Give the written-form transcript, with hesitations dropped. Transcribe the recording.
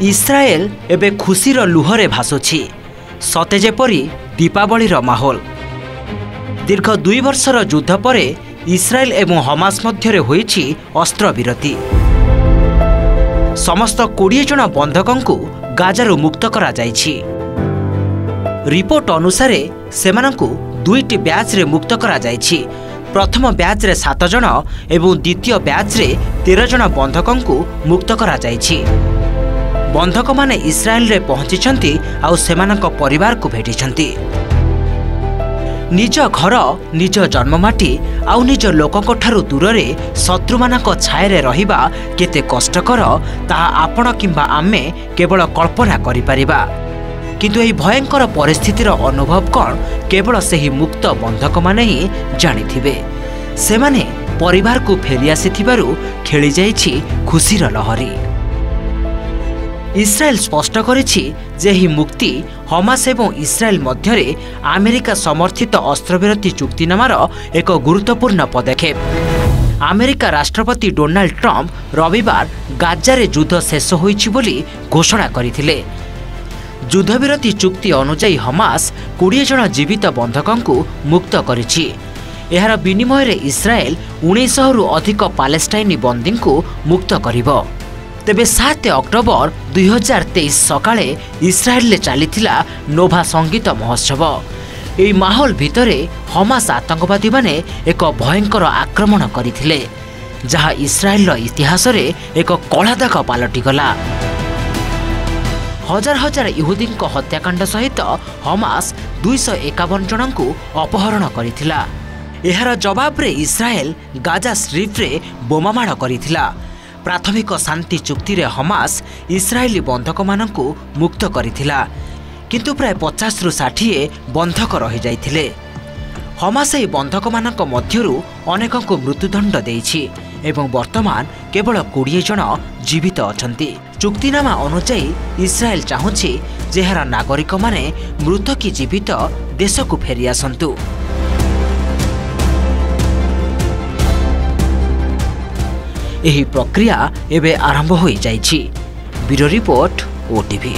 इस्राएल एबे खुशीर लुहरे भासुछि सते जेपरि दीपावलीर माहौल। दीर्घ 2 वर्षर युद्ध पर इस्राएल एवं हमास मध्यरे होइछि अस्त्रविरति। समस्त 20 जन बंधकों गाजारू मुक्त करा जाइछि। रिपोर्ट अनुसार सेमानंकु 2टी बैच रे मुक्त करा जाइछि। प्रथम बैच रे 7 जन एवं द्वितीय बैच रे 13 जन बंधकों मुक्त करा जाइछि। बंधक माने इस्राएल रे पहुंची आउ सेमानक परिवार को भेटिछंती। निज घर निज जन्ममाटी आउ निज लोकक ठारू दूर रे शत्रु मानक छाया रे रहिबा केते कष्टकर ताहा आपण किंबा आमे केवल कल्पना करि परिबा। किंतु एही भयंकर परिस्थितिर अनुभव कौन केवल सेही मुक्त बंधक माने ही जानिथिबे। सेमाने परिवार को फेरी आसिथिबारु खेली जाइछि खुशीर लहरी। इस्राएल स्पष्ट करिछि जे ही मुक्ति हमास एवं इस्राएल मध्यरे अमेरिका समर्थित अस्त्रविरति चुक्तिनामार एक गुरुत्वपूर्ण पदक्षेप। अमेरिका राष्ट्रपति डोनाल्ड ट्रम्प रविवार गाजारे युद्ध शेष होइछि बोली घोषणा करथिले। युद्धविरति चुक्ति अनुसार हमास 20 जन जीवित बंधकों मुक्त करिछि। एहार विनिमय रे इस्राएल 1900 रु अधिक पालेस्टाइनी बंदी को मुक्त करिवो। तेबे 7 अक्टोबर 2023 सकाळे इस्राएल चलीथिला नोभा संगीत महोत्सव। एई माहौल भितरे हमास आतंकवादी माने एक भयंकर आक्रमण करिथिले जहा इस्राएल इतिहास रे एक कलादाग पालटि गला। हजार हजार यहूदी हत्याकांड सहित हमास 251 जन को अपहरण करिथिला। एहार जवाब रे इस्राएल गाजा स्ट्रिप रे बोमामाड़ करिथिला। प्राथमिक शांति चुक्ति रे हमास इस्राएली बंधक मानकु मुक्त करिथिला, किंतु प्राय 50 रु 60 बंधक रहि जाइथिले। हमास एही बंधक मानक मध्यरु अनेकଙ୍କୁ मृत्युदंड देइछि एवं वर्तमान केवल 20 जन जीवित अछंती। चुक्तिनामा अनुसार इस्राएल चाहुछि जे एहार नागरिक माने मृत कि जीवित देश को फेरी आसंतु। एही प्रक्रिया एबे आरंभ होई जाइछि। Bureau report, OTV.